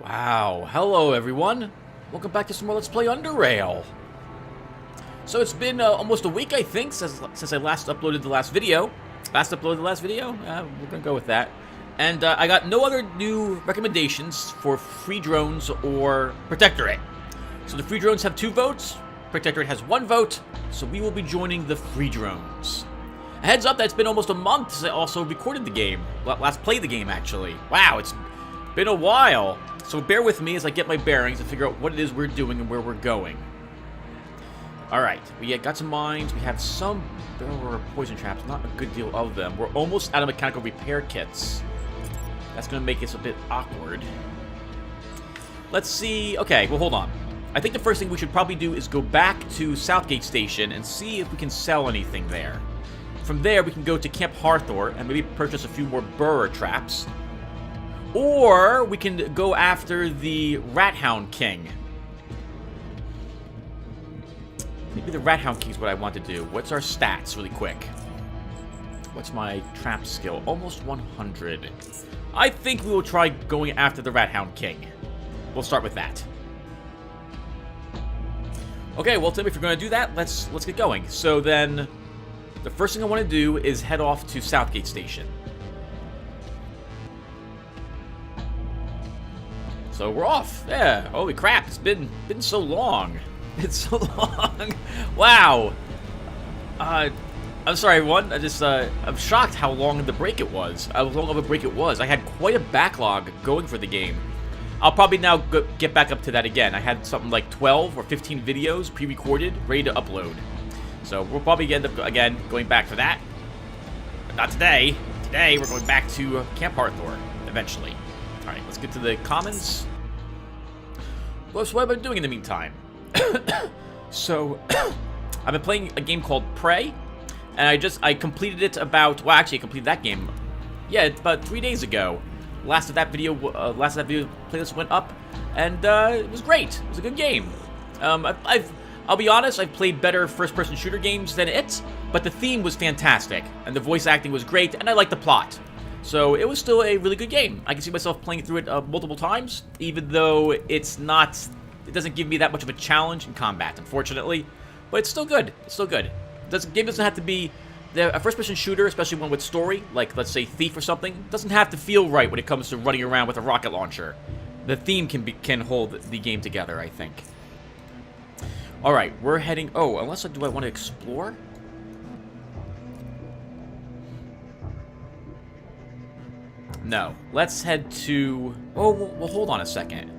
Wow, hello everyone. Welcome back to some more Let's Play Underrail. So it's been almost a week, I think, since I last uploaded the last video. We're gonna go with that. And I got no other new recommendations for free drones or Protectorate. So the free drones have 2 votes, Protectorate has 1 vote, so we will be joining the free drones. A heads up, that's been almost a month since I also recorded the game. Last played the game, actually. Wow, it's been a while. So bear with me as I get my bearings and figure out what it is we're doing and where we're going. Alright, we got some mines, we have some poison traps, not a good deal of them. We're almost out of mechanical repair kits. That's going to make us a bit awkward. Let's see, okay, well hold on. I think the first thing we should probably do is go back to Southgate Station and see if we can sell anything there. From there, we can go to Camp Harthor and maybe purchase a few more burrower traps. Or we can go after the Rat Hound King. Maybe the Rat Hound King is what I want to do. What's our stats really quick? What's my trap skill? Almost 100. I think we will try going after the Rat Hound King. We'll start with that. Okay, well Tim, if you're going to do that, let's get going. So then, the first thing I want to do is head off to Southgate Station. So we're off. Yeah. Holy crap! It's been so long. It's so long. Wow. I'm sorry, everyone. I'm shocked how long the break it was. How long of a break it was. I had quite a backlog going for the game. I'll probably now get back up to that again. I had something like 12 or 15 videos pre-recorded, ready to upload. So we'll probably end up again going back for that. But not today. Today we're going back to Camp Harthor eventually. Alright, let's get to the commons. Well, so what have I been doing in the meantime? So, I've been playing a game called Prey, and I completed it about, well, actually I completed that game, yeah, about 3 days ago. Last of that video playlist went up, and it was great. It was a good game. I'll be honest, I've played better first-person shooter games than it, but the theme was fantastic, and the voice acting was great, and I liked the plot. So it was still a really good game. I can see myself playing through it multiple times, even though it doesn't give me that much of a challenge in combat, unfortunately. But it's still good. It's still good. The game doesn't have to be a first-person shooter, especially one with story, like let's say Thief or something. Doesn't have to feel right when it comes to running around with a rocket launcher. The theme can hold the game together, I think. All right, we're heading. Oh, do I want to explore? No. Let's head to... Oh, well, hold on a second.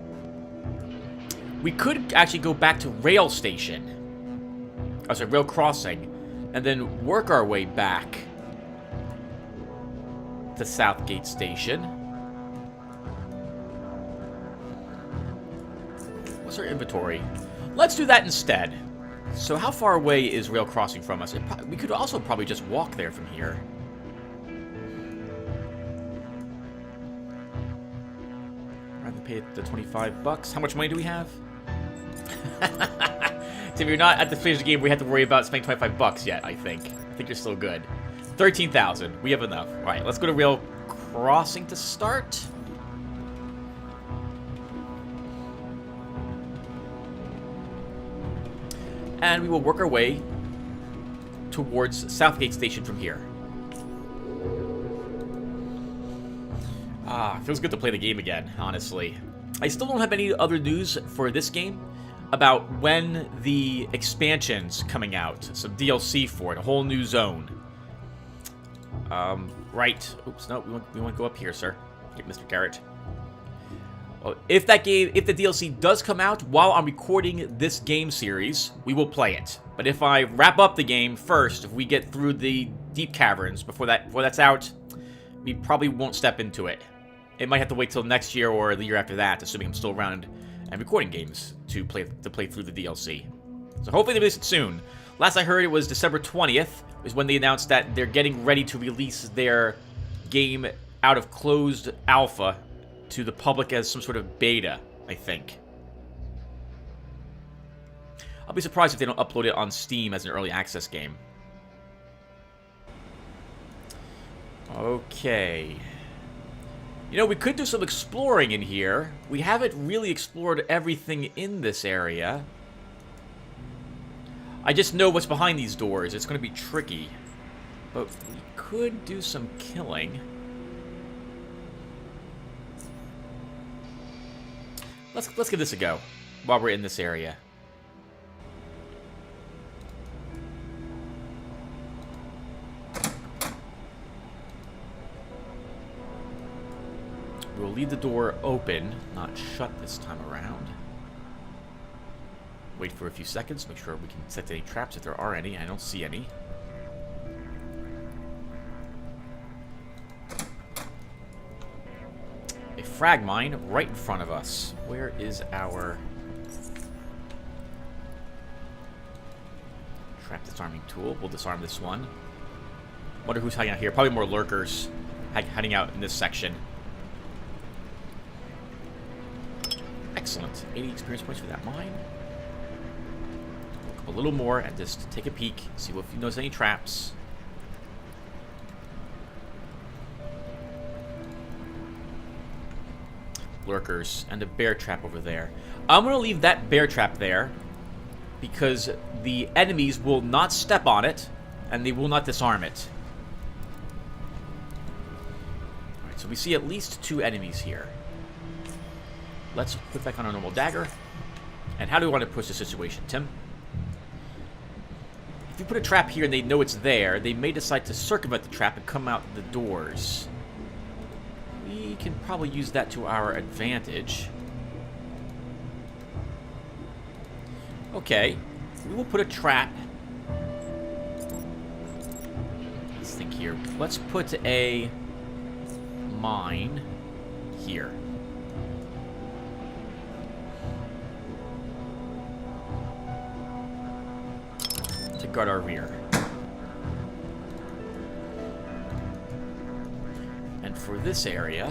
We could actually go back to Rail Station. Oh, sorry, Rail Crossing. And then work our way back to Southgate Station. What's our inventory? Let's do that instead. So how far away is Rail Crossing from us? We could also probably just walk there from here. Pay the $25. How much money do we have? Tim, you're not at the stage of the game where we have to worry about spending $25 yet, I think. I think you're still good. 13,000. We have enough. Alright, let's go to Rail Crossing to start. And we will work our way towards Southgate Station from here. Feels good to play the game again, honestly. I still don't have any other news for this game about when the expansion's coming out. Some DLC for it, a whole new zone. Right. Oops, no, we want to go up here, sir. Get Mr. Garrett. Well, if the DLC does come out while I'm recording this game series, we will play it. But if I wrap up the game first, if we get through the deep caverns before that's out, we probably won't step into it. It might have to wait till next year or the year after that, assuming I'm still around and recording games to play through the DLC. So hopefully they release it soon. Last I heard, it was December 20th is when they announced that they're getting ready to release their game out of closed alpha to the public as some sort of beta, I think. I'll be surprised if they don't upload it on Steam as an early access game. Okay. You know, we could do some exploring in here. We haven't really explored everything in this area. I just know what's behind these doors. It's going to be tricky. But we could do some killing. Let's give this a go while we're in this area. We'll leave the door open, not shut this time around. Wait for a few seconds, make sure we can set any traps if there are any. I don't see any. A frag mine right in front of us. Where is our trap disarming tool? We'll disarm this one. Wonder who's hiding out here. Probably more lurkers hiding out in this section. Excellent. 80 experience points for that mine. Look up a little more and just take a peek. See if you notice any traps. Lurkers and a bear trap over there. I'm going to leave that bear trap there because the enemies will not step on it and they will not disarm it. Alright, so we see at least 2 enemies here. Let's put back on our normal dagger. And how do we want to push the situation, Tim? If you put a trap here and they know it's there, they may decide to circumvent the trap and come out the doors. We can probably use that to our advantage. Okay. We will put a trap. Let's think here. Let's put a mine here. To guard our rear. And for this area,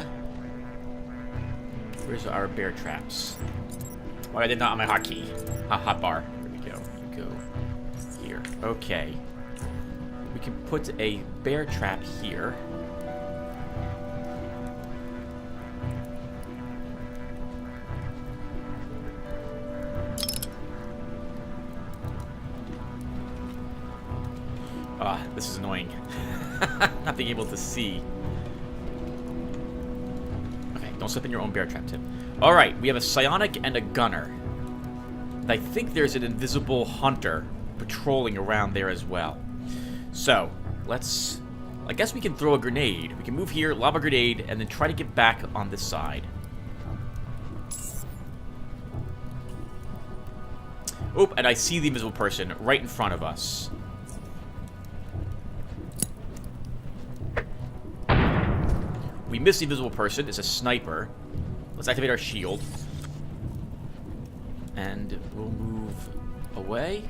where's our bear traps? Well, I did not on my hotkey. Hotbar. There we go. Go here. Okay. We can put a bear trap here. This is annoying. Not being able to see. Okay, don't slip in your own bear trap, Tim. Alright, we have a psionic and a gunner. And I think there's an invisible hunter patrolling around there as well. So, let's... I guess we can throw a grenade. We can move here, lob a grenade, and then try to get back on this side. Oop, and I see the invisible person right in front of us. We missed the invisible person. It's a sniper. Let's activate our shield. And we'll move away.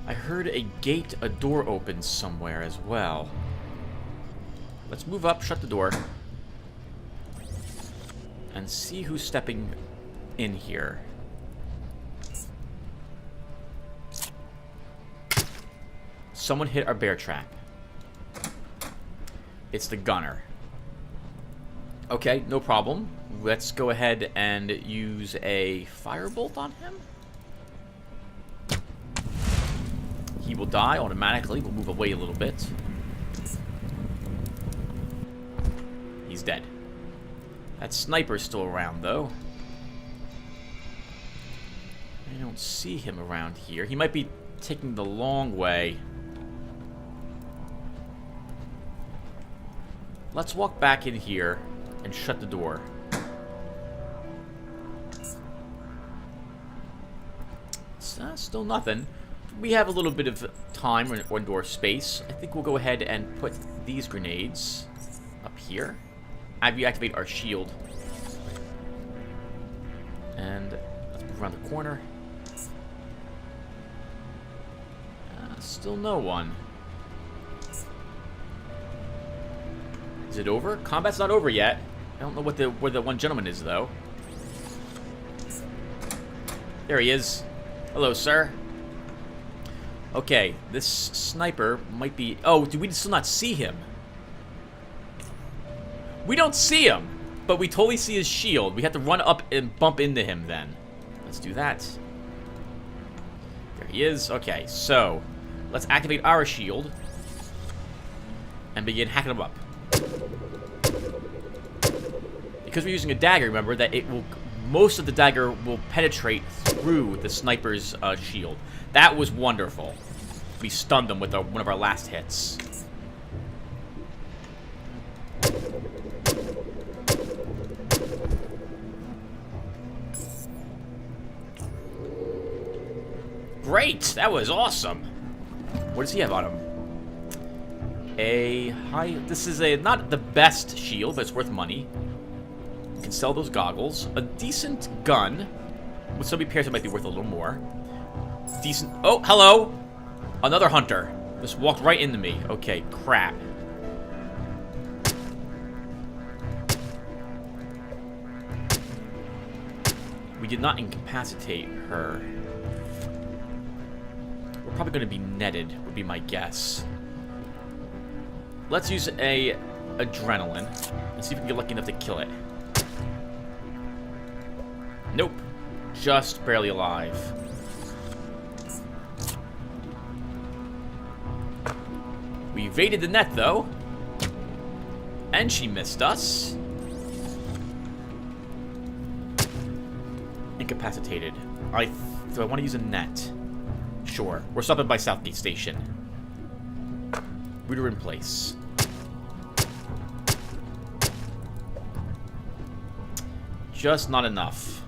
I heard a gate, a door open somewhere as well. Let's move up, shut the door. And see who's stepping in here. Someone hit our bear trap. It's the gunner. Okay, no problem. Let's go ahead and use a firebolt on him. He will die automatically. We'll move away a little bit. He's dead. That sniper's still around, though. I don't see him around here. He might be taking the long way. Let's walk back in here and shut the door. Still nothing. We have a little bit of time or door space. I think we'll go ahead and put these grenades up here. Activate our shield. And let's move around the corner. Still no one. Is it over? Combat's not over yet. I don't know where the one gentleman is, though. There he is. Hello, sir. Okay, this sniper might be... Oh, do we still not see him? We don't see him, but we totally see his shield. We have to run up and bump into him then. Let's do that. There he is. Okay, so let's activate our shield and begin hacking him up. Because we're using a dagger, remember that it will... Most of the dagger will penetrate through the sniper's shield. That was wonderful. We stunned him with one of our last hits. Great! That was awesome. What does he have on him? A high... This is a not the best shield, but it's worth money. You can sell those goggles. A decent gun. With some repairs, it might be worth a little more. Decent... Oh, hello! Another hunter. Just walked right into me. Okay, crap. We did not incapacitate her. We're probably going to be netted, would be my guess. Let's use a adrenaline and see if we can get lucky enough to kill it. Nope. Just barely alive. We evaded the net, though. And she missed us. Incapacitated. Do I want to use a net? Sure. We're stopping by Southgate Station. Router in place. Just not enough.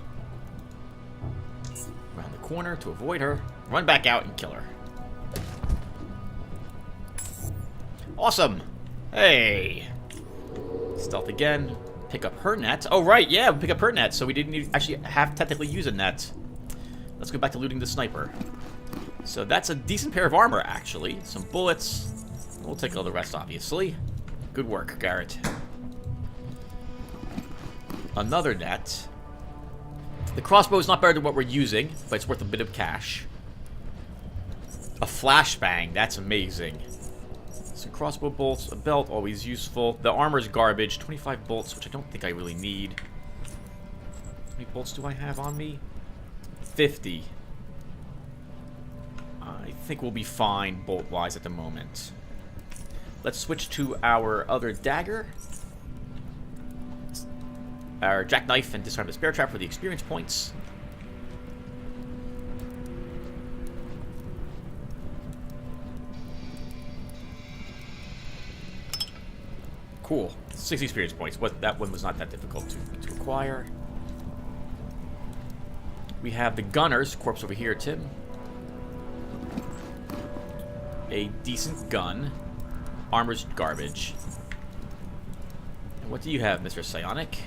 Around the corner to avoid her. Run back out and kill her. Awesome! Hey! Stealth again. Pick up her net. Oh, right, yeah, we pick up her net, so we didn't actually have to technically use a net. Let's go back to looting the sniper. So that's a decent pair of armor, actually. Some bullets. We'll take all the rest, obviously. Good work, Garrett. Another net. The crossbow is not better than what we're using, but it's worth a bit of cash. A flashbang, that's amazing. Some crossbow bolts, a belt, always useful. The armor's garbage. 25 bolts, which I don't think I really need. How many bolts do I have on me? 50. I think we'll be fine bolt-wise at the moment. Let's switch to our other dagger. Our jackknife and disarm the spare trap for the experience points. Cool. 6 experience points. That one was not that difficult to acquire. We have the gunner's corpse over here, Tim. A decent gun. Armor's garbage. And what do you have, Mr. Psionic?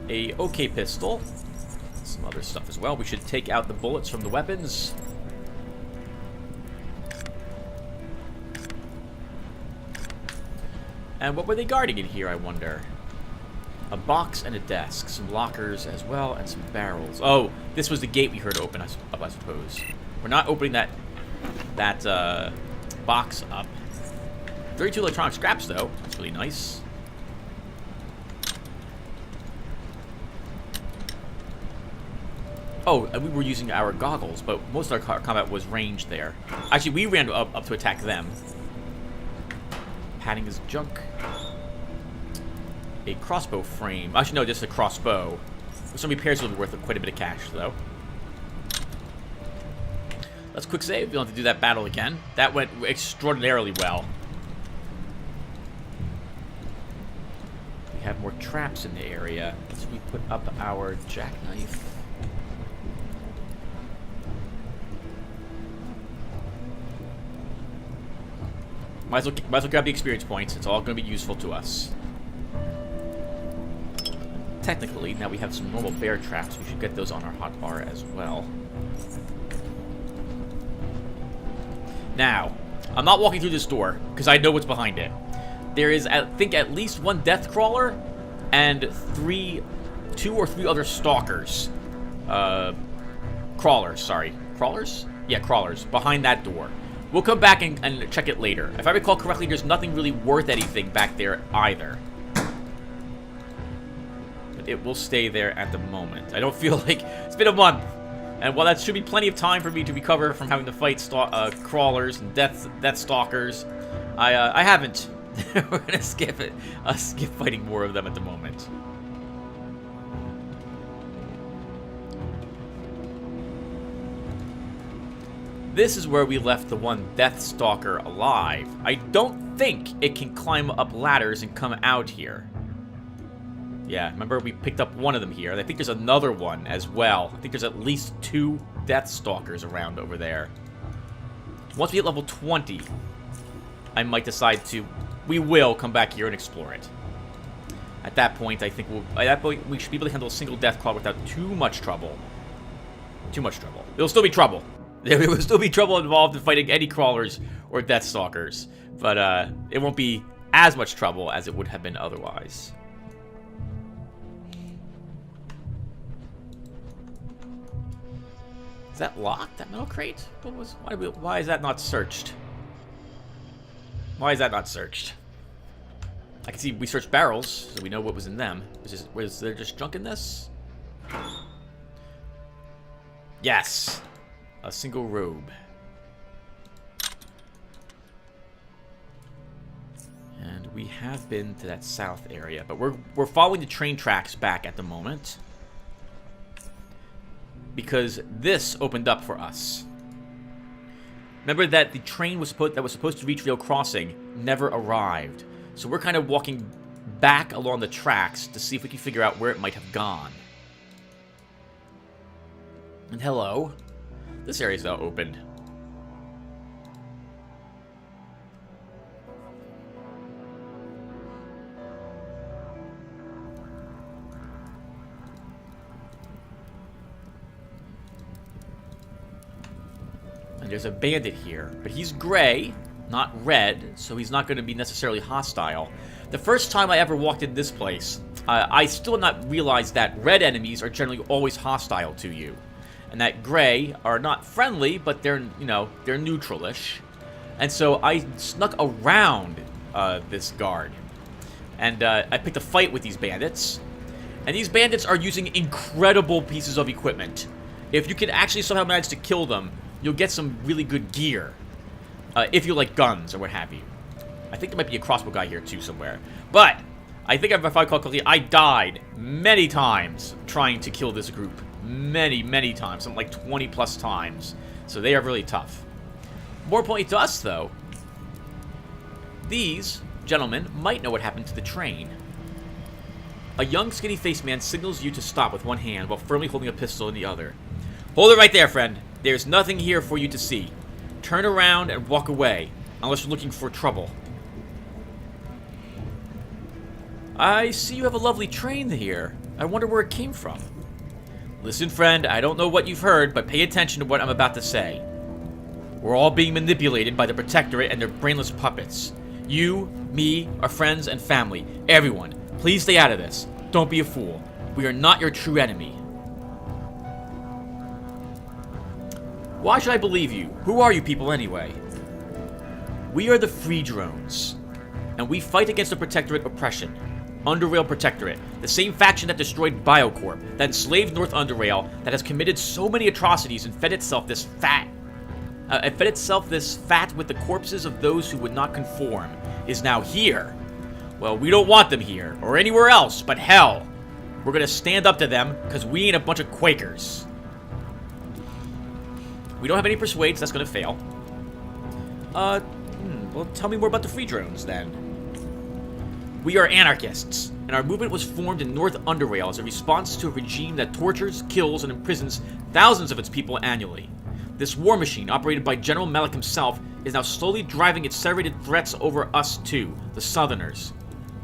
A okay pistol. Some other stuff as well. We should take out the bullets from the weapons. And what were they guarding in here, I wonder? A box and a desk. Some lockers as well, and some barrels. Oh, this was the gate we heard open, I suppose. We're not opening that box up. 32 electronic scraps, though. That's really nice. Oh, and we were using our goggles, but most of our combat was ranged there. Actually, we ran up to attack them. Padding is junk. A crossbow frame. Actually, no, just a crossbow. Some repairs will be worth quite a bit of cash, though. Let's quick save. We don't have to do that battle again. That went extraordinarily well. We have more traps in the area. So we put up our jackknife. Might as well grab the experience points. It's all going to be useful to us. Technically, now we have some normal bear traps. We should get those on our hotbar as well. Now, I'm not walking through this door, because I know what's behind it. There is, I think, at least one death crawler, and 2 or 3 other stalkers. Crawlers, sorry. crawlers? Yeah, crawlers. Behind that door. We'll come back and check it later. If I recall correctly, there's nothing really worth anything back there either. But it will stay there at the moment. I don't feel like... It's been a month. And while that should be plenty of time for me to recover from having to fight crawlers and death stalkers, I haven't. We're gonna skip it. Skip fighting more of them at the moment. This is where we left the one Death Stalker alive. I don't think it can climb up ladders and come out here. Yeah, remember we picked up one of them here. I think there's another one as well. I think there's at least 2 Death Stalkers around over there. Once we hit level 20, I might decide to... We will come back here and explore it. At that point, I think at that point, we should be able to handle a single Death Claw without too much trouble. Too much trouble. It'll still be trouble. There will still be trouble involved in fighting any crawlers or Death Stalkers. But it won't be as much trouble as it would have been otherwise. Is that locked? That metal crate? Why is that not searched? Why is that not searched? I can see we searched barrels, so we know what was in them. Was there just junk in this? Yes. A single robe. And we have been to that south area, but we're following the train tracks back at the moment. Because this opened up for us. Remember that the train that was supposed to reach Rail Crossing never arrived. So we're kind of walking back along the tracks to see if we can figure out where it might have gone. And hello. This area's now open. And there's a bandit here, but he's gray, not red, so he's not going to be necessarily hostile. The first time I ever walked in this place, I still had not realized that red enemies are generally always hostile to you. And that gray are not friendly, but they're, you know, they're neutral-ish. And so I snuck around this guard. And I picked a fight with these bandits. And these bandits are using incredible pieces of equipment. If you can actually somehow manage to kill them, you'll get some really good gear. If you like guns or what have you. I think there might be a crossbow guy here too somewhere. But I think if I recall correctly, I died many times trying to kill this group. Many times. Something like 20 plus times. So they are really tough. More importantly to us, though, these gentlemen might know what happened to the train. A young, skinny-faced man signals you to stop with one hand while firmly holding a pistol in the other. Hold it right there, friend. There's nothing here for you to see. Turn around and walk away, unless you're looking for trouble. I see you have a lovely train here. I wonder where it came from. Listen, friend, I don't know what you've heard, but pay attention to what I'm about to say. We're all being manipulated by the Protectorate and their brainless puppets. You, me, our friends and family, everyone, please stay out of this. Don't be a fool. We are not your true enemy. Why should I believe you? Who are you people anyway? We are the Free Drones, and we fight against the Protectorate oppression. Underrail Protectorate, the same faction that destroyed Biocorp, that enslaved North Underrail, that has committed so many atrocities and fed itself this fat with the corpses of those who would not conform, is now here. Well, we don't want them here, or anywhere else, but hell. We're gonna stand up to them, because we ain't a bunch of Quakers. We don't have any persuades, that's gonna fail. Well, tell me more about the Free Drones, then. We are anarchists, and our movement was formed in North Underrail as a response to a regime that tortures, kills, and imprisons thousands of its people annually. This war machine, operated by General Malik himself, is now slowly driving its serrated threats over us too, the Southerners.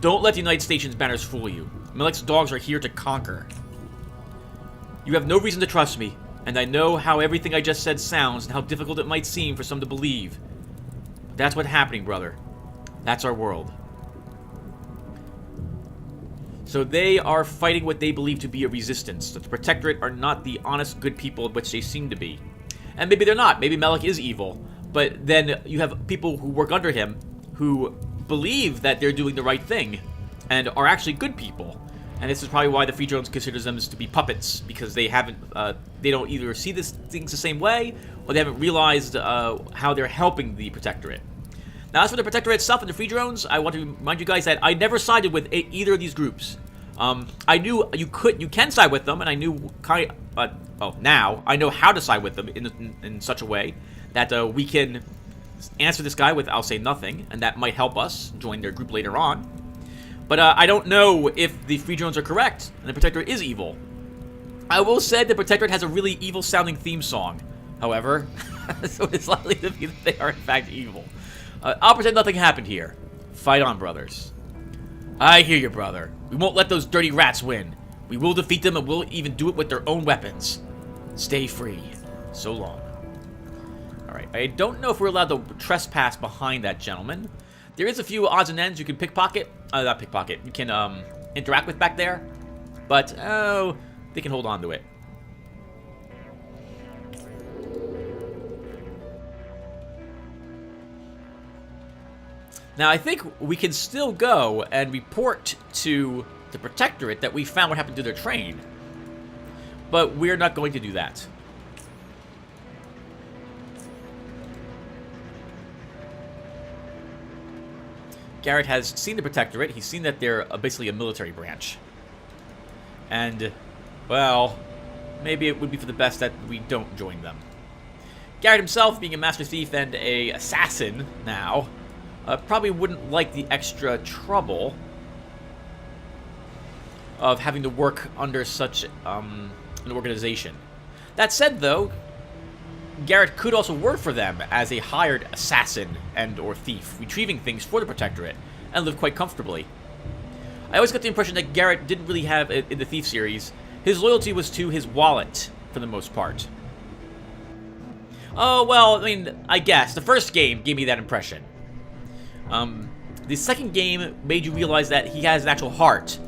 Don't let the United Stations banners fool you. Malik's dogs are here to conquer. You have no reason to trust me, and I know how everything I just said sounds and how difficult it might seem for some to believe. But that's what's happening, brother. That's our world. So they are fighting what they believe to be a resistance, that the Protectorate are not the honest, good people which they seem to be. And maybe they're not. Maybe Melek is evil. But then you have people who work under him who believe that they're doing the right thing and are actually good people. And this is probably why the Free Drones considers them to be puppets, because they don't either see things the same way, or they haven't realized how they're helping the Protectorate. Now, as for the Protectorate itself and the Free Drones, I want to remind you guys that I never sided with either of these groups. I knew you can side with them, and I knew now I know how to side with them in such a way that we can answer this guy with "I'll say nothing," and that might help us join their group later on. But I don't know if the Free Drones are correct and the Protectorate is evil. I will say the Protectorate has a really evil-sounding theme song, however, so it's likely to be that they are in fact evil. I'll pretend nothing happened here. Fight on, brothers. I hear you, brother. We won't let those dirty rats win. We will defeat them, and we'll even do it with their own weapons. Stay free. So long. Alright, I don't know if we're allowed to trespass behind that gentleman. There is a few odds and ends you can pickpocket. Not pickpocket. You can interact with back there. But, they can hold on to it. Now, I think we can still go and report to the Protectorate that we found what happened to their train. But we're not going to do that. Garrett has seen the Protectorate. He's seen that they're basically a military branch. And, well, maybe it would be for the best that we don't join them. Garrett himself, being a master thief and a assassin now, probably wouldn't like the extra trouble of having to work under such an organization. That said, though, Garrett could also work for them as a hired assassin and or thief, retrieving things for the Protectorate, and live quite comfortably. I always got the impression that Garrett didn't really have, in the Thief series, his loyalty was to his wallet, for the most part. Oh, well, I mean, I guess. The first game gave me that impression. The second game made you realize that he has an actual heart,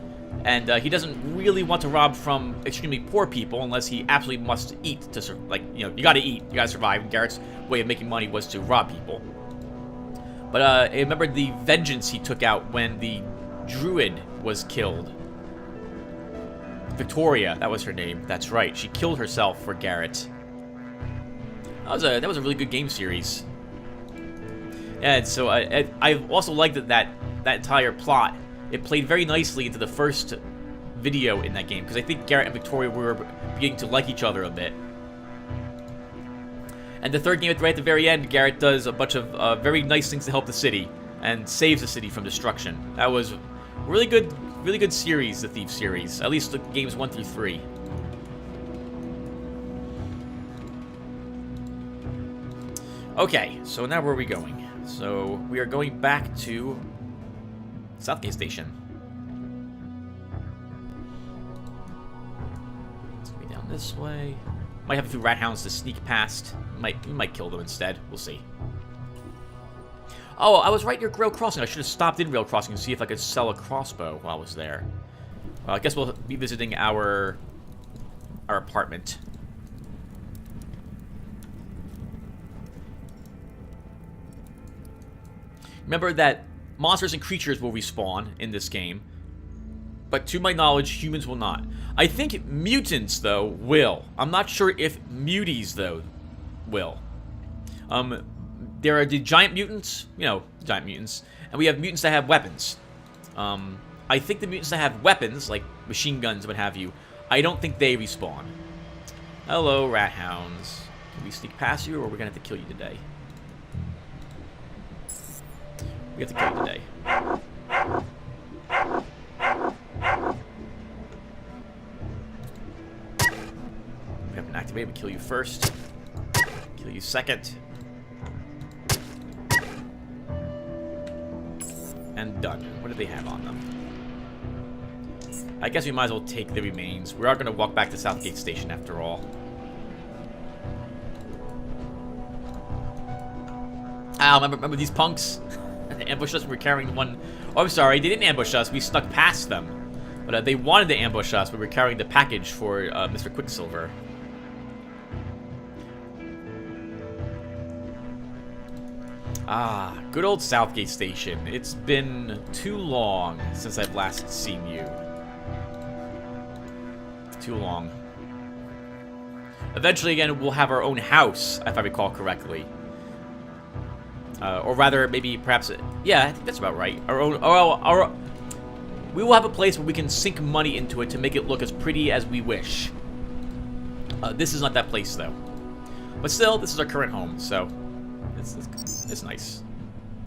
and he doesn't really want to rob from extremely poor people unless he absolutely must eat to you gotta eat, you gotta survive, and Garrett's way of making money was to rob people. But I remember the vengeance he took out when the druid was killed. Victoria, that was her name, that's right, she killed herself for Garrett. That was a really good game series. And so I also liked that entire plot. It played very nicely into the first video in that game, because I think Garrett and Victoria were beginning to like each other a bit. And the third game, right at the very end, Garrett does a bunch of very nice things to help the city, and saves the city from destruction. That was a really good series, the Thief series. At least the games 1 through 3. Okay, so now where are we going? So we are going back to Southgate Station. It's gonna be down this way. Might have a few rat hounds to sneak past. We might kill them instead. We'll see. Oh, I was right near Rail Crossing. I should have stopped in Rail Crossing to see if I could sell a crossbow while I was there. Well, I guess we'll be visiting our apartment. Remember that monsters and creatures will respawn in this game, but to my knowledge, humans will not. I think mutants, though, will. I'm not sure if muties, though, will. There are the giant mutants, giant mutants, and we have mutants that have weapons. I think the mutants that have weapons, like machine guns and what have you, I don't think they respawn. Hello, rat hounds. Can we sneak past you, or we're gonna have to kill you today? We have to kill you today. We haven't activated. We kill you first. Kill you second. And done. What do they have on them? I guess we might as well take the remains. We are going to walk back to Southgate Station after all. Ah, remember these punks? They ambushed us. We were carrying one. Oh, I'm sorry. They didn't ambush us. We snuck past them. But they wanted to ambush us. We were carrying the package for Mr. Quicksilver. Ah, good old Southgate Station. It's been too long since I've last seen you. Too long. Eventually, again, we'll have our own house, if I recall correctly. Or rather, maybe, perhaps... Yeah, I think that's about right. Our own... we will have a place where we can sink money into it to make it look as pretty as we wish. This is not that place, though. But still, this is our current home, so... It's nice.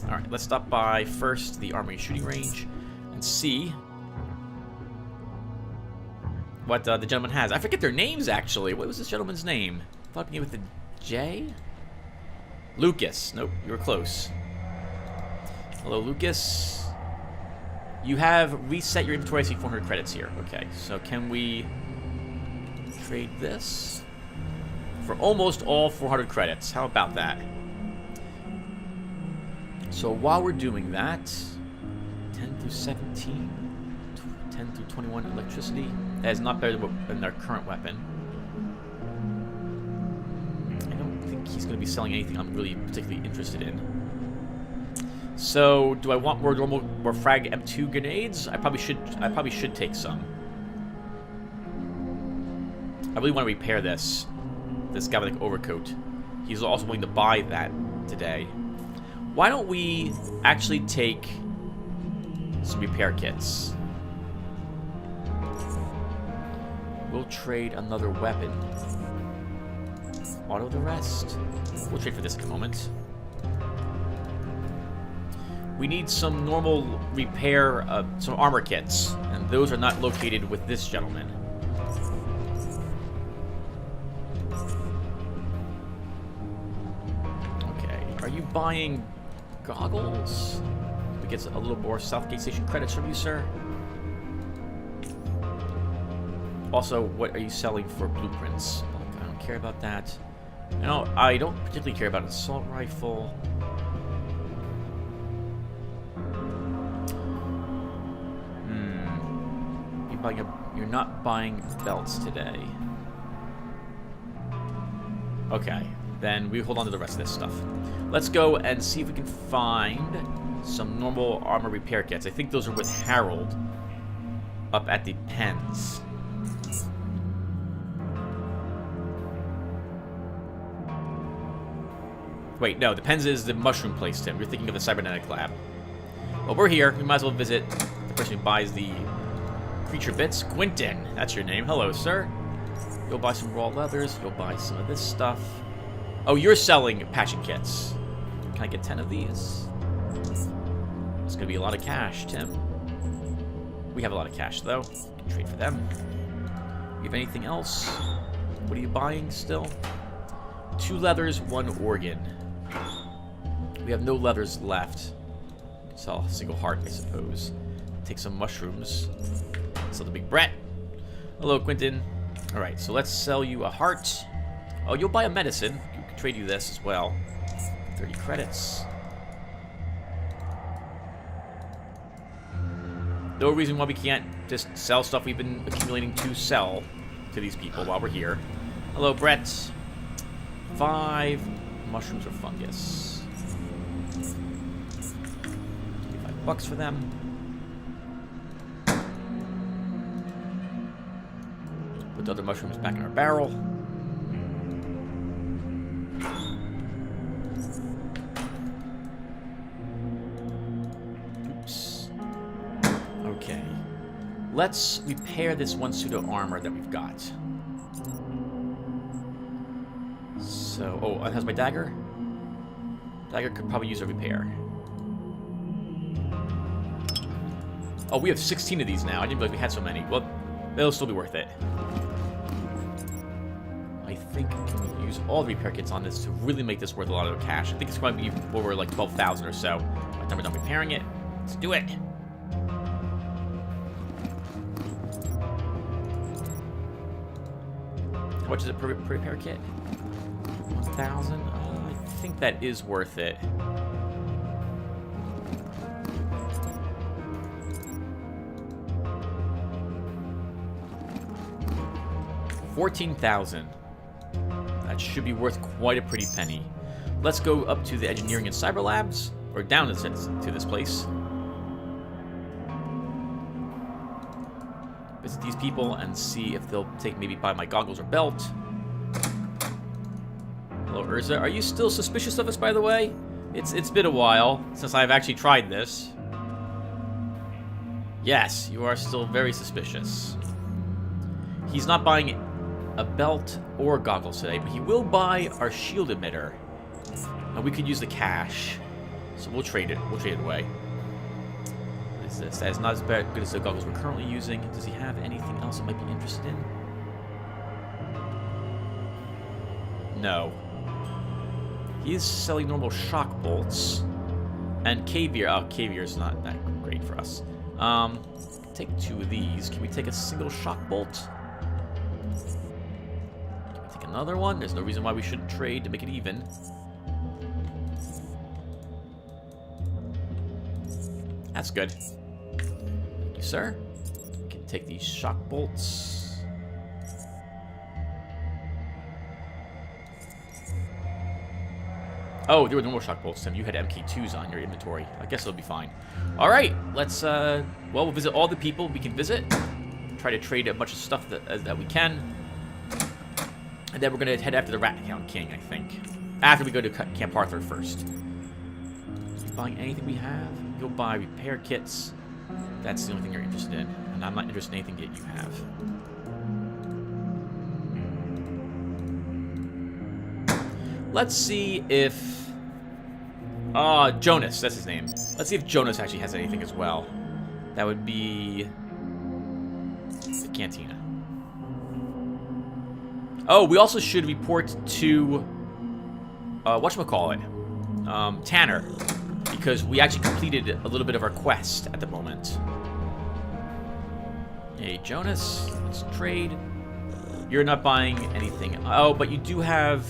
Alright, let's stop by first the armory shooting range and see what the gentleman has. I forget their names, actually. What was this gentleman's name? I thought it began with the J? Lucas. Nope, you were close. Hello, Lucas. You have reset your inventory. I see 400 credits here. Okay, so can we trade this for almost all 400 credits? How about that? So while we're doing that, 10 through 17, 10 through 21 electricity. That is not better than their current weapon. I don't think he's going to be selling anything I'm really particularly interested in. So, do I want more frag M2 grenades? I probably should take some. I really want to repair this galvanic overcoat. He's also willing to buy that today. Why don't we actually take some repair kits? We'll trade another weapon. Auto the rest. We'll trade for this in a moment. We need some normal repair, some armor kits, and those are not located with this gentleman. Okay, are you buying goggles? We get a little more Southgate Station credits from you, sir. Also, what are you selling for blueprints? I don't care about that. I don't particularly care about an assault rifle. You're not buying belts today. Okay, then we hold on to the rest of this stuff. Let's go and see if we can find some normal armor repair kits. I think those are with Harold up at the pens. Wait, no, the pens is the mushroom place, Tim. You're thinking of the cybernetic lab. Well, we're here. We might as well visit the person who buys the creature bits. Quentin, that's your name. Hello, sir. You'll buy some raw leathers. You'll buy some of this stuff. Oh, you're selling patching kits. Can I get 10 of these? It's going to be a lot of cash, Tim. We have a lot of cash, though. We can trade for them. You have anything else? What are you buying still? 2 leathers, 1 organ. We have no leathers left. Sell a single heart, I suppose. Take some mushrooms. Sell the big Brett. Hello, Quentin. Alright, so let's sell you a heart. Oh, you'll buy a medicine. We can trade you this as well. 30 credits. No reason why we can't just sell stuff we've been accumulating to sell to these people while we're here. Hello, Brett. 5 mushrooms or fungus. $25 for them. Put the other mushrooms back in our barrel. Oops. Okay. Let's repair this 1 suit of armor that we've got. So, oh, it has my dagger? Dagger could probably use a repair. Oh, we have 16 of these now. I didn't realize we had so many. Well, it'll still be worth it. I think we can use all the repair kits on this to really make this worth a lot of cash. I think it's going to be over like 12,000 or so. By the time we're done repairing it, let's do it. How much is it per repair kit? 1,000? I think that is worth it. $14,000. That should be worth quite a pretty penny. let's go up to the engineering and cyber labs, or down to this place. Visit these people and see if they'll maybe buy my goggles or belt. Hello, Urza. Are you still suspicious of us, by the way? It's been a while since I've actually tried this. Yes, you are still very suspicious. He's not buying a belt or goggles today, but he will buy our shield emitter. And we could use the cash. So we'll trade it. We'll trade it away. What is this? That is not as good as the goggles we're currently using. Does he have anything else that might be interested in? No. He's selling normal shock bolts. And caviar. Oh, caviar's not that great for us. Take 2 of these. Can we take a single shock bolt? Can we take another one? There's no reason why we shouldn't trade to make it even. That's good. Thank you, sir. We can take these shock bolts. Oh, there were no more shock bolts, Tim. You had MK2s on your inventory. I guess it'll be fine. All right, let's, well, we'll visit all the people we can visit. Try to trade a bunch of stuff that we can. And then we're going to head after the Rat Hound King, I think. After we go to Camp Arthur first. Are you buying anything we have? You'll buy repair kits. That's the only thing you're interested in. And I'm not interested in anything that you have. Let's see if... Jonas, that's his name. Let's see if Jonas actually has anything as well. That would be... the cantina. Oh, we also should report to... whatchamacallit? Tanner. Because we actually completed a little bit of our quest at the moment. Hey, Jonas, let's trade. You're not buying anything. Oh, but you do have...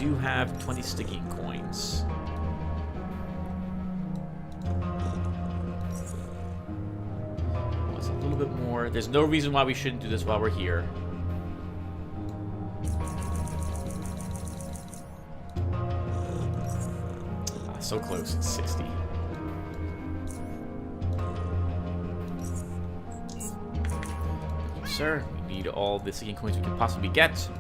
20 Stygian coins. What's a little bit more? There's no reason why we shouldn't do this while we're here. So close. It's 60. Sir, we need all the Stygian coins we can possibly get.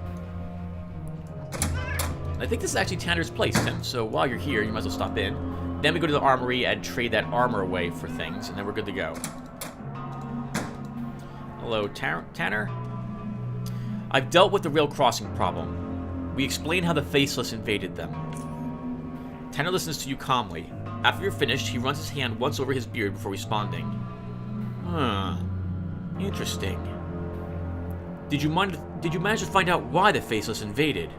I think this is actually Tanner's place, Tim, so while you're here, you might as well stop in. Then we go to the armory and trade that armor away for things, and then we're good to go. Hello, Tanner? I've dealt with the rail crossing problem. We explained how the Faceless invaded them. Tanner listens to you calmly. After you're finished, he runs his hand once over his beard before responding. Huh. Interesting. Did you manage to find out why the Faceless invaded?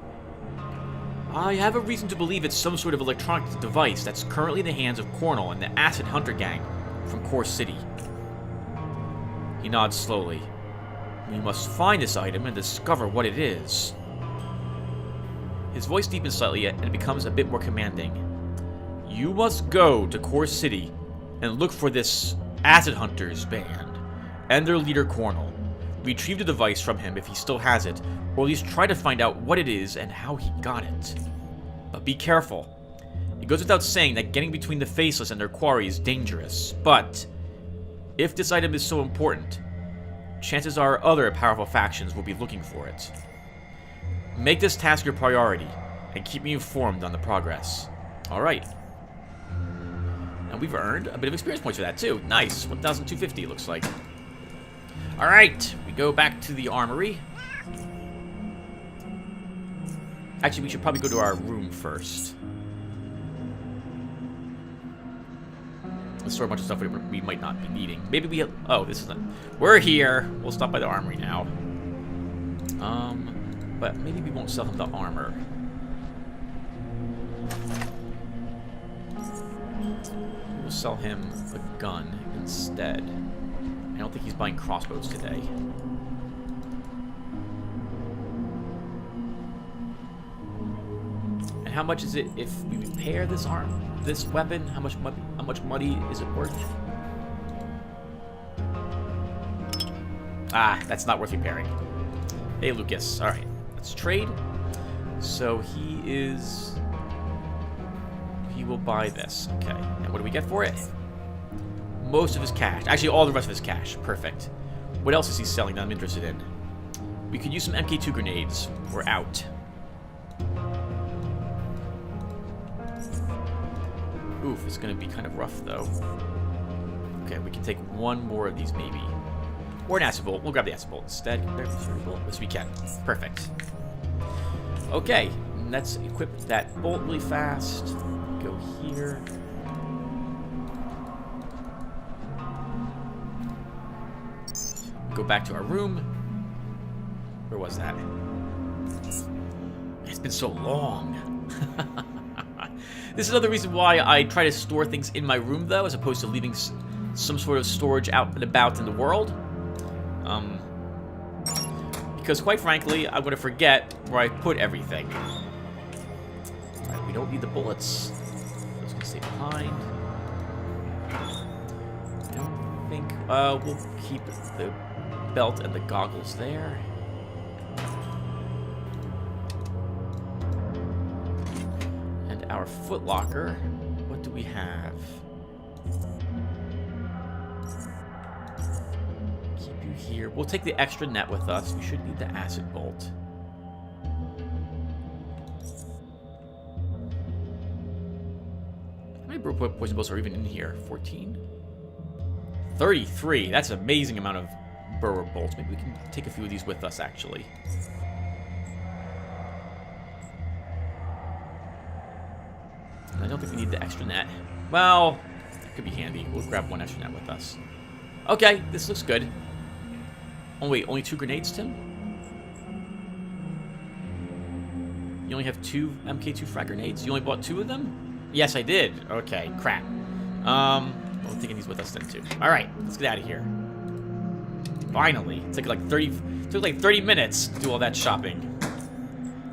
I have a reason to believe it's some sort of electronic device that's currently in the hands of Cornell and the Acid Hunter Gang from Core City. He nods slowly. We must find this item and discover what it is. His voice deepens slightly and it becomes a bit more commanding. You must go to Core City and look for this Acid Hunters band and their leader Cornell. Retrieve the device from him if he still has it, or at least try to find out what it is and how he got it. But be careful. It goes without saying that getting between the Faceless and their quarry is dangerous, but if this item is so important, chances are other powerful factions will be looking for it. Make this task your priority, and keep me informed on the progress. Alright. And we've earned a bit of experience points for that too. Nice. 1,250 looks like. Alright, we go back to the armory. Actually, we should probably go to our room first. Let's store a bunch of stuff we might not be needing. Maybe we have... Oh, this isn't... We're here! We'll stop by the armory now. But maybe we won't sell him the armor. We'll sell him a gun instead. I don't think he's buying crossbows today. And how much is it if we repair this weapon? How much money is it worth? Ah, that's not worth repairing. Hey, Lucas. All right, let's trade. So he will buy this. Okay. And what do we get for it? Most of his cash. Actually, all the rest of his cash. Perfect. What else is he selling that I'm interested in? We could use some MK2 grenades. We're out. Oof, it's going to be kind of rough, though. Okay, we can take one more of these, maybe. Or an acid bolt. We'll grab the acid bolt instead. Yes, we can. Perfect. Okay, let's equip that bolt really fast. Go here. Go back to our room. Where was that? It's been so long. This is another reason why I try to store things in my room, though, as opposed to leaving some sort of storage out and about in the world. Because, quite frankly, I'm going to forget where I put everything. Right, we don't need the bullets. Those can stay behind. I don't think... we'll keep the belt and the goggles there. And our footlocker, what do we have? Keep you here. We'll take the extra net with us. We should need the acid bolt. How many poison bolts are even in here? 14? 33. That's an amazing amount of burrow bolts. Maybe we can take a few of these with us, actually. I don't think we need the extra net. Well, it could be handy. We'll grab one extra net with us. Okay, this looks good. Oh, wait, only 2 grenades, Tim? You only have 2 MK2 frag grenades? You only bought 2 of them? Yes, I did. Okay, crap. We're taking these with us then, too. Alright, let's get out of here. Finally. It took like 30 minutes to do all that shopping.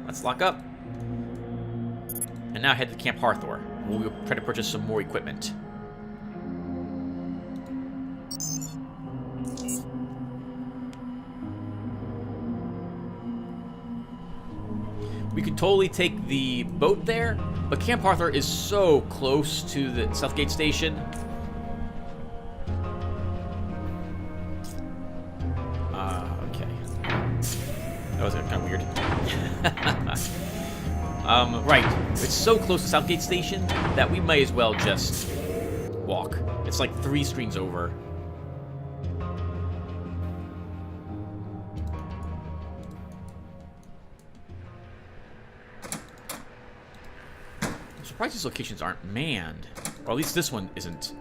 Let's lock up. And now head to Camp Harthor. We'll try to purchase some more equipment. We could totally take the boat there, but Camp Harthor is so close to the Southgate Station. Okay. That was kind of weird. Right. It's so close to Southgate Station that we might as well just walk. It's like 3 screens over. I'm surprised these locations aren't manned. Or at least this one isn't.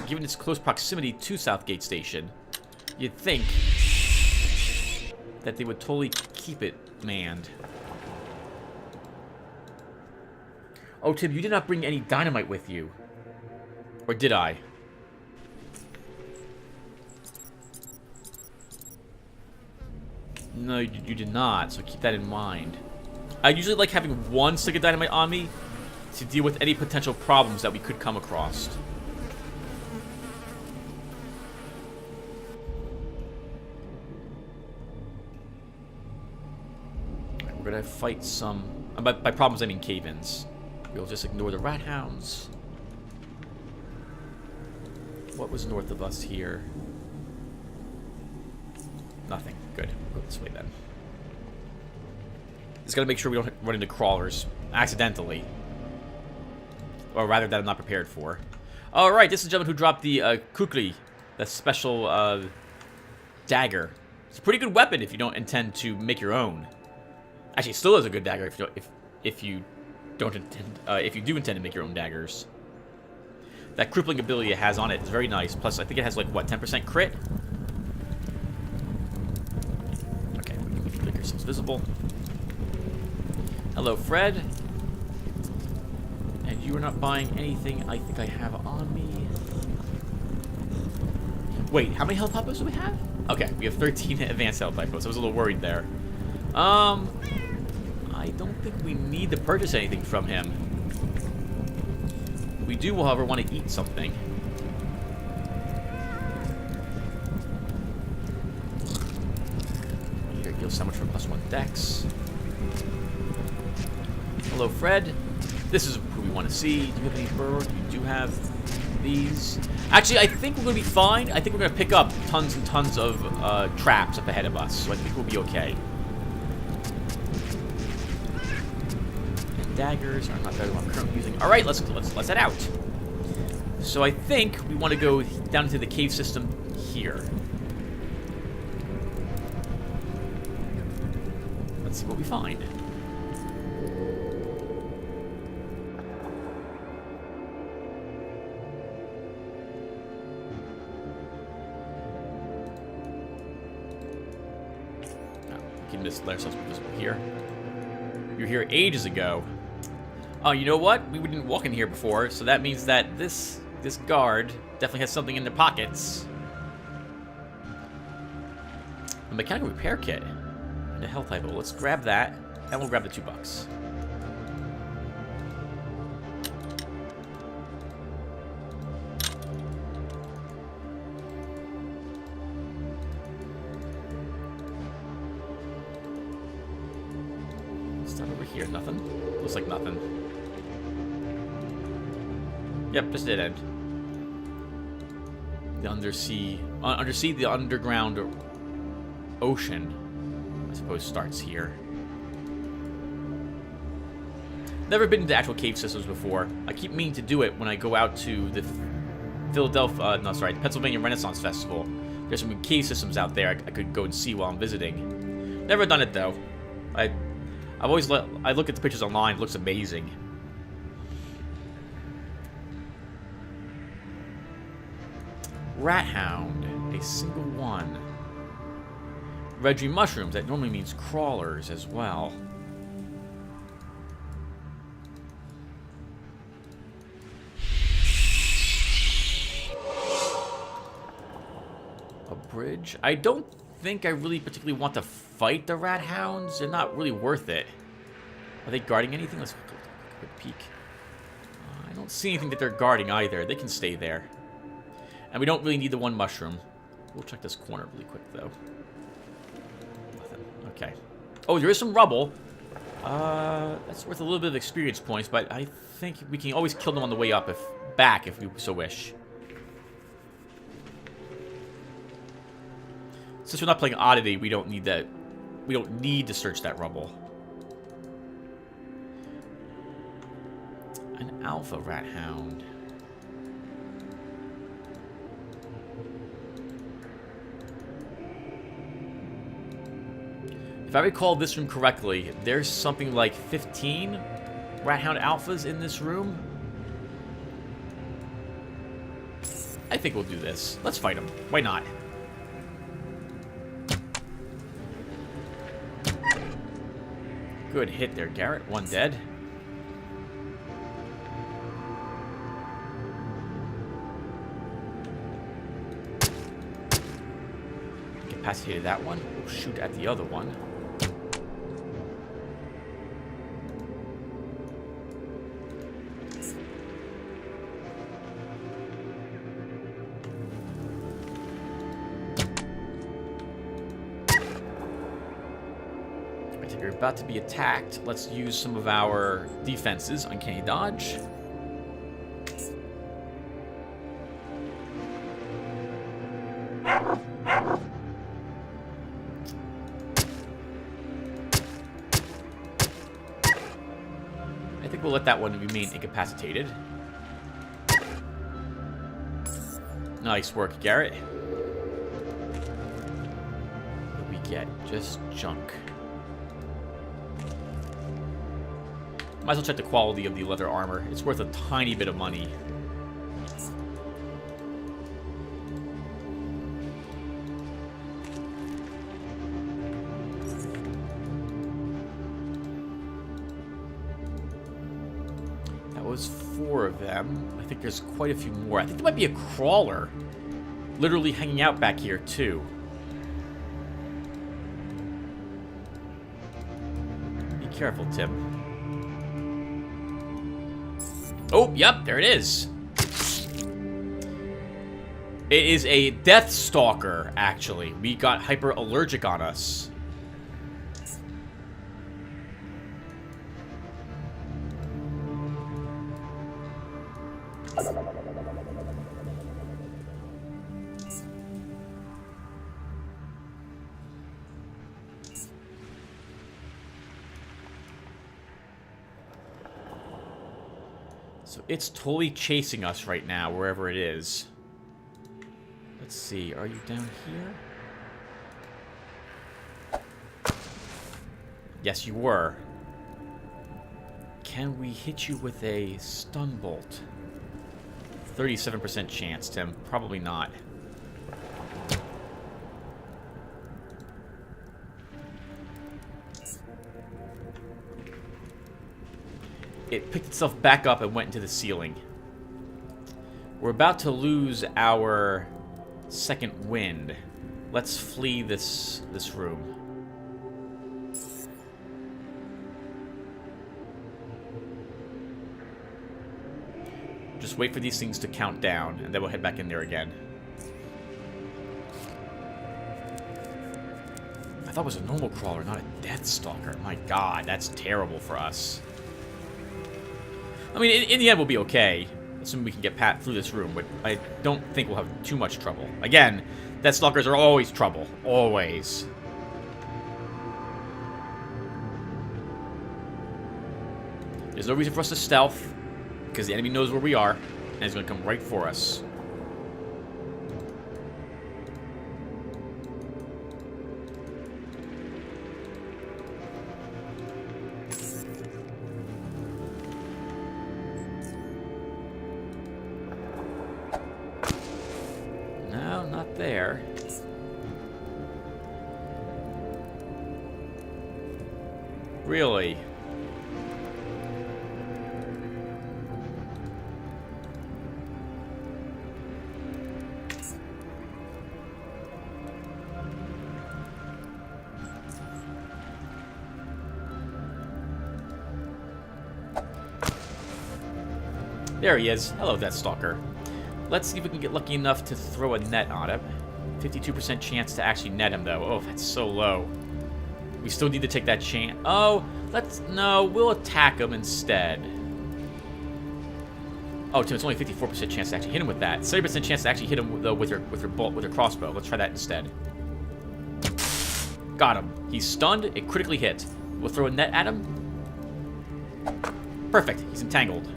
Given its close proximity to Southgate Station, you'd think that they would totally keep it manned. Oh, Tim, you did not bring any dynamite with you. Or did I? No, you did not, so keep that in mind. I usually like having 1 stick of dynamite on me to deal with any potential problems that we could come across. We're gonna fight some... By problems, I mean cave-ins. We'll just ignore the rat hounds. What was north of us here? Nothing. Good. We'll go this way then. Just gotta make sure we don't run into crawlers accidentally. Or rather, that I'm not prepared for. Alright, this is the gentleman who dropped the kukri, the special dagger. It's a pretty good weapon if you don't intend to make your own. Actually, it still is a good dagger if you do intend to make your own daggers. That crippling ability it has on it is very nice. Plus, I think it has like what, 10% crit. Okay, we can make ourselves visible. Hello, Fred. And you are not buying anything I think I have on me. Wait, how many health hypos do we have? Okay, we have 13 advanced health hypos. I was a little worried there. I don't think we need to purchase anything from him. We do, however, want to eat something. Here, heal sandwich for +1 dex. Hello, Fred. This is who we want to see. Do you have any birds? You do have these. Actually, I think we're going to be fine. I think we're going to pick up tons and tons of traps up ahead of us, so I think we'll be okay. And daggers are not better than what I'm currently using. All right, let's head out. So I think we want to go down into the cave system here. Let's see what we find. Keep this lair cells visible here. You were here ages ago. Oh, you know what? We didn't walk in here before, so that means that this guard definitely has something in their pockets. A mechanical repair kit and a health item. Let's grab that, and we'll grab the $2. Over here, nothing. Looks like nothing. Yep, just dead end. The undersea, the underground ocean, I suppose, starts here. Never been to actual cave systems before. I keep meaning to do it when I go out to the Pennsylvania Renaissance Festival. There's some cave systems out there I could go and see while I'm visiting. Never done it though. I look at the pictures online. It looks amazing. Rat hound, a single one. Reggie mushrooms. That normally means crawlers as well. A bridge. I don't think I really particularly want to fight the rat hounds. They're not really worth it. Are they guarding anything? Let's take a quick peek. I don't see anything that they're guarding either. They can stay there. And we don't really need the one mushroom. We'll check this corner really quick, though. Nothing. Okay. Oh, there is some rubble. That's worth a little bit of experience points, but I think we can always kill them on the way up, if we so wish. Since we're not playing Oddity, we don't need that. We don't need to search that rubble. An alpha rat hound. If I recall this room correctly, there's something like 15 rat hound alphas in this room. I think we'll do this. Let's fight them. Why not? Good hit there, Garrett. One dead. Incapacitated that one. We'll shoot at the other one. We're about to be attacked. Let's use some of our defenses. Uncanny dodge. I think we'll let that one remain incapacitated. Nice work, Garrett. What do we get? Just junk. Might as well check the quality of the leather armor. It's worth a tiny bit of money. That was 4 of them. I think there's quite a few more. I think there might be a crawler literally hanging out back here too. Be careful, Tim. Oh, yep, there it is. It is a Death Stalker, actually. We got hyper allergic on us. So it's totally chasing us right now, wherever it is. Let's see, are you down here? Yes, you were. Can we hit you with a stun bolt? 37% chance, Tim. Probably not. It picked itself back up and went into the ceiling. We're about to lose our second wind. Let's flee this room. Just wait for these things to count down, and then we'll head back in there again. I thought it was a normal crawler, not a death stalker. My god, that's terrible for us. I mean, in the end, we'll be okay. Assuming we can get through this room, but I don't think we'll have too much trouble. Again, death stalkers are always trouble. Always. There's no reason for us to stealth, because the enemy knows where we are, and is going to come right for us. No, not there. Really? There he is. Hello, Death Stalker. Let's see if we can get lucky enough to throw a net on him. 52% chance to actually net him, though. Oh, that's so low. We still need to take that chance. Oh, no, we'll attack him instead. Oh, Tim, it's only 54% chance to actually hit him with that. 30% chance to actually hit him though with your crossbow. Let's try that instead. Got him. He's stunned. It critically hit. We'll throw a net at him. Perfect. He's entangled.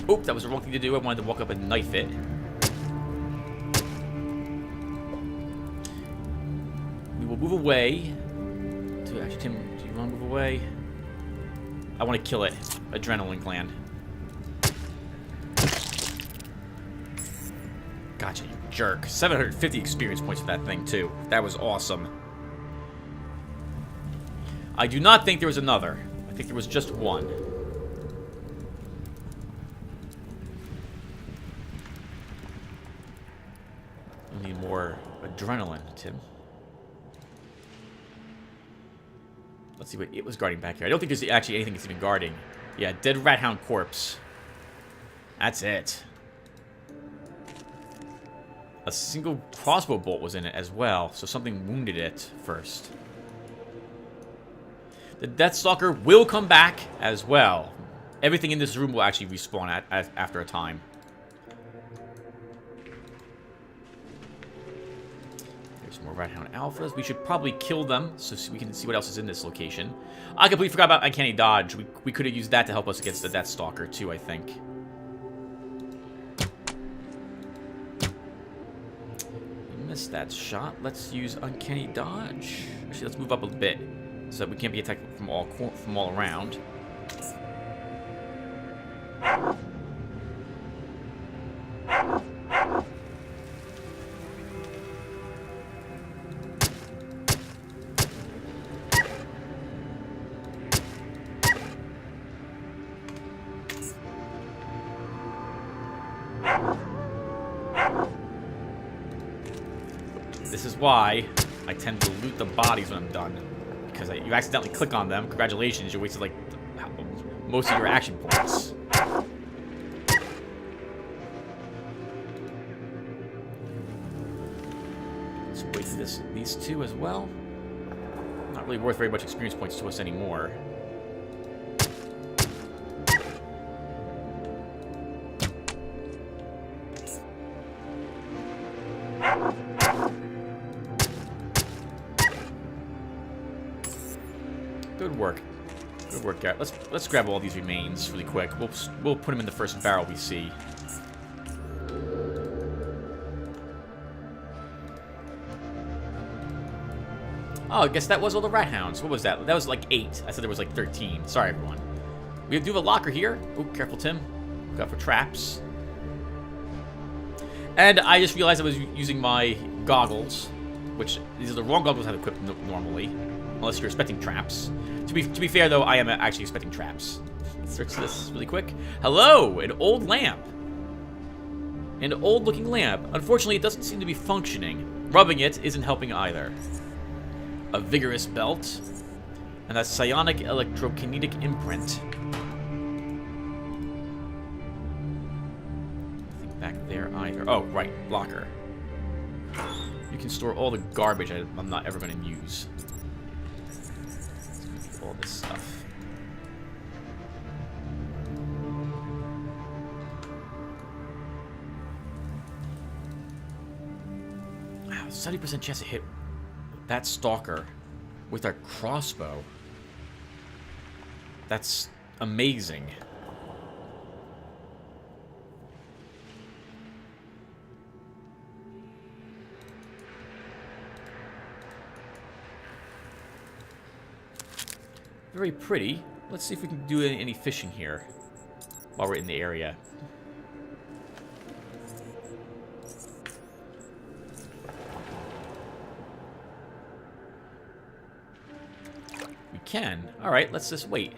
Oop, that was the wrong thing to do. I wanted to walk up and knife it. We will move away. Actually, Tim, do you want to move away? I want to kill it. Adrenaline gland. Gotcha, you jerk. 750 experience points for that thing, too. That was awesome. I do not think there was another. I think there was just one. I need more adrenaline, Tim. Let's see what it was guarding back here. I don't think there's actually anything it's even guarding. Yeah, dead rat hound corpse. That's it. A single crossbow bolt was in it as well, so something wounded it first. The Death Stalker will come back as well. Everything in this room will actually respawn after a time. More Rat Hound Alphas. We should probably kill them so we can see what else is in this location. I completely forgot about Uncanny Dodge. We could have used that to help us against the Death Stalker too, I think. We missed that shot. Let's use Uncanny Dodge. Actually, let's move up a bit so that we can't be attacked from all around. This is why I tend to loot the bodies when I'm done. Because you accidentally click on them. Congratulations, you wasted like most of your action points. Let's wait for these two as well. Not really worth very much experience points to us anymore. Good work. Good work, Garrett. Let's grab all these remains really quick. We'll put them in the first barrel we see. Oh, I guess that was all the rat hounds. What was that? That was like 8. I said there was like 13. Sorry, everyone. We do have a locker here. Oh, careful, Tim. Look out for traps. And I just realized I was using my goggles, which these are the wrong goggles I have equipped normally, unless you're expecting traps. To be fair, though, I am actually expecting traps. Let's fix this really quick. Hello, an old lamp. An old-looking lamp. Unfortunately, it doesn't seem to be functioning. Rubbing it isn't helping either. A vigorous belt, and a psionic electrokinetic imprint. Nothing back there either. Oh, right, locker. You can store all the garbage I'm not ever going to use. All this stuff. Wow, 70% chance to hit that stalker with our crossbow. That's amazing. Very pretty. Let's see if we can do any fishing here while we're in the area. Can. Alright, let's just wait.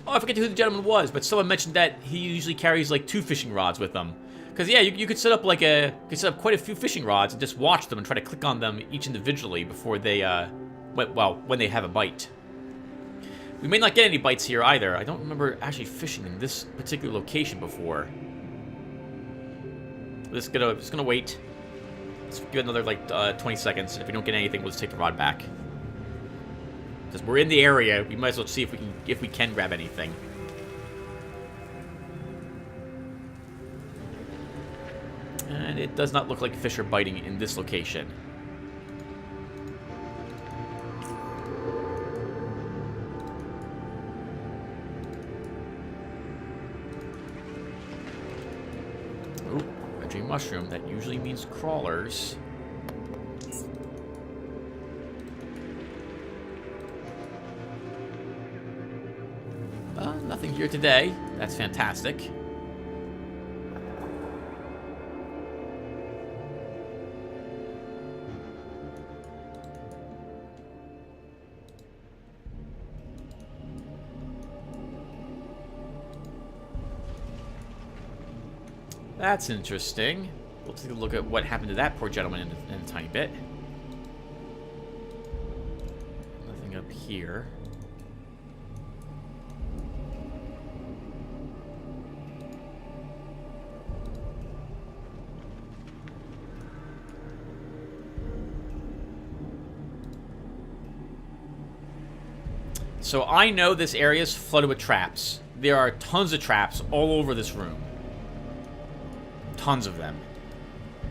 Oh, I forget who the gentleman was, but someone mentioned that he usually carries like 2 fishing rods with him. Because yeah, you could set up like quite a few fishing rods and just watch them and try to click on them each individually before they when they have a bite. We may not get any bites here either. I don't remember actually fishing in this particular location before. Just gonna wait. Let's give it another like 20 seconds. If we don't get anything, we'll just take the rod back. Because we're in the area, we might as well see if we can grab anything. And it does not look like fish are biting in this location. Ooh, a dream mushroom. That usually means crawlers. Nothing here today. That's fantastic. That's interesting. We'll take a look at what happened to that poor gentleman in a tiny bit. Nothing up here. So I know this area is flooded with traps. There are tons of traps all over this room. Tons of them.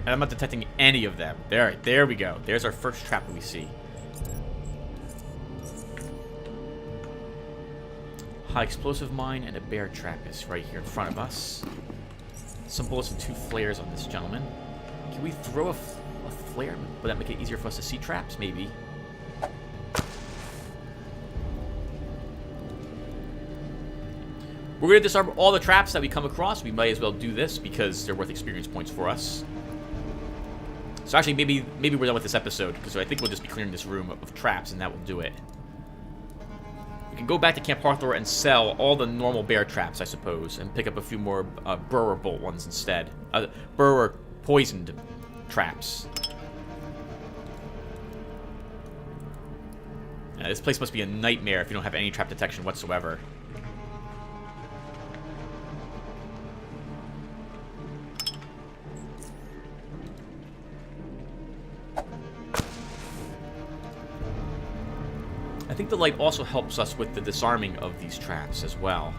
And I'm not detecting any of them. There we go. There's our first trap that we see. High explosive mine and a bear trap is right here in front of us. Some bullets and 2 flares on this gentleman. Can we throw a flare? Would that make it easier for us to see traps? Maybe. We're going to disarm all the traps that we come across. We might as well do this because they're worth experience points for us. So actually, maybe we're done with this episode because I think we'll just be clearing this room of traps and that will do it. We can go back to Camp Harthor and sell all the normal bear traps, I suppose, and pick up a few more burrower bolt ones instead. Burrower poisoned traps. This place must be a nightmare if you don't have any trap detection whatsoever. I think the light also helps us with the disarming of these traps as well.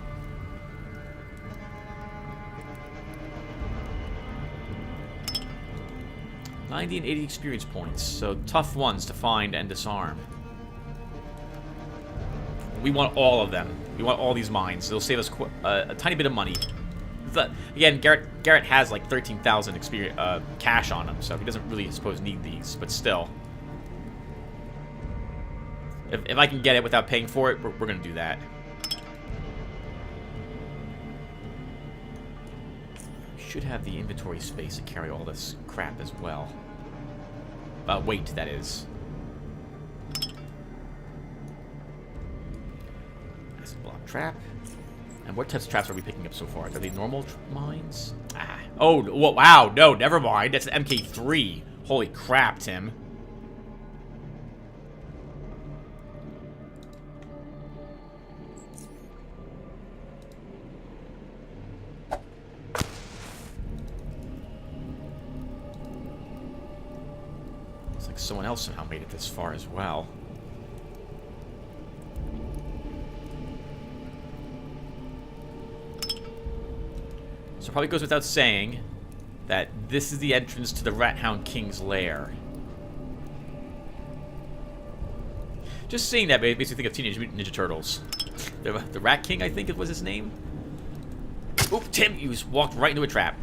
$90 and 80 experience points, so tough ones to find and disarm. We want all of them. We want all these mines. It'll save us a tiny bit of money. Again, Garrett has like 13,000 experience cash on him, so he doesn't really, I suppose, need these. But still, if I can get it without paying for it, we're gonna do that. Should have the inventory space to carry all this crap as well. Weight, that is. That's a block trap. And what types of traps are we picking up so far? Are they normal mines? Ah. Oh, wow. No, never mind. That's an MK3. Holy crap, Tim. Looks like someone else somehow made it this far as well. So it probably goes without saying that this is the entrance to the Rat Hound King's lair. Just seeing that makes me think of Teenage Mutant Ninja Turtles. The Rat King, I think it was his name. Oop, Tim, you just walked right into a trap.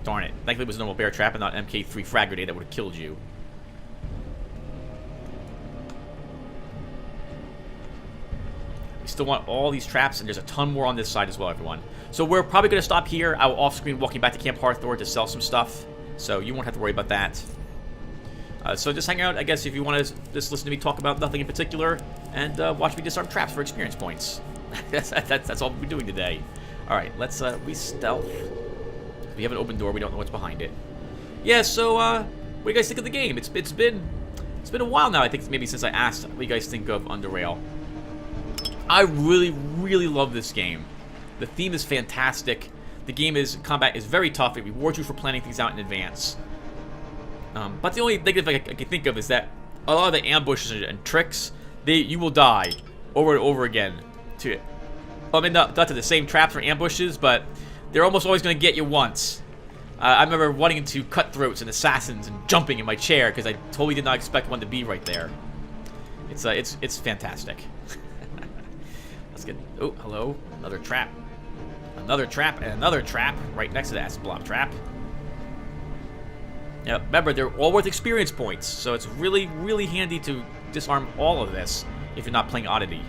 Darn it. Thankfully it was a normal bear trap and not MK3 frag grenade that would have killed you. We still want all these traps, and there's a ton more on this side as well, everyone. So we're probably going to stop here. I will off-screen walking back to Camp Harthor to sell some stuff, so you won't have to worry about that. So just hang out, I guess, if you want to just listen to me talk about nothing in particular, and watch me disarm traps for experience points. that's all we'll be doing today. Alright, let's we stealth. We have an open door, we don't know what's behind it. Yeah, so what do you guys think of the game? It's been a while now, I think, maybe since I asked what you guys think of Underrail. I really, really love this game. The theme is fantastic. The combat is very tough. It rewards you for planning things out in advance. But the only negative I can think of is that a lot of the ambushes and tricks, you will die over and over again to it. I mean, not to the same traps or ambushes, but they're almost always going to get you once. I remember running into cutthroats and assassins and jumping in my chair because I totally did not expect one to be right there. It's fantastic. Let's get. Oh, hello, another trap. Another trap and another trap right next to the acid blob trap. Yeah, remember, they're all worth experience points, so it's really, really handy to disarm all of this if you're not playing Oddity.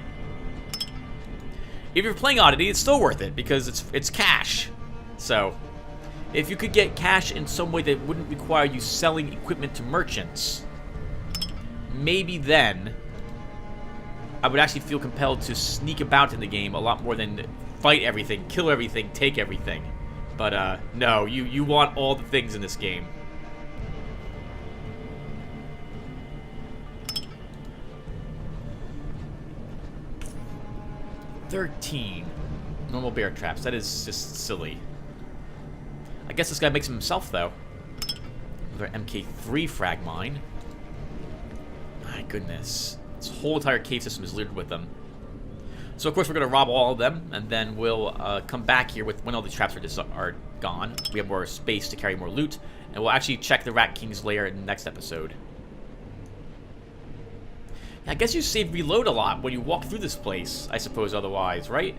If you're playing Oddity, it's still worth it because it's cash. So, if you could get cash in some way that wouldn't require you selling equipment to merchants, maybe then I would actually feel compelled to sneak about in the game a lot more than fight everything, kill everything, take everything. But no, you want all the things in this game. $13 normal bear traps. That is just silly. I guess this guy makes them himself, though. Another MK3 frag mine. My goodness. This whole entire cave system is littered with them. So, of course, we're going to rob all of them, and then we'll come back here when all these traps are gone. We have more space to carry more loot, and we'll actually check the Rat King's lair in the next episode. I guess you save reload a lot when you walk through this place, I suppose, otherwise, right?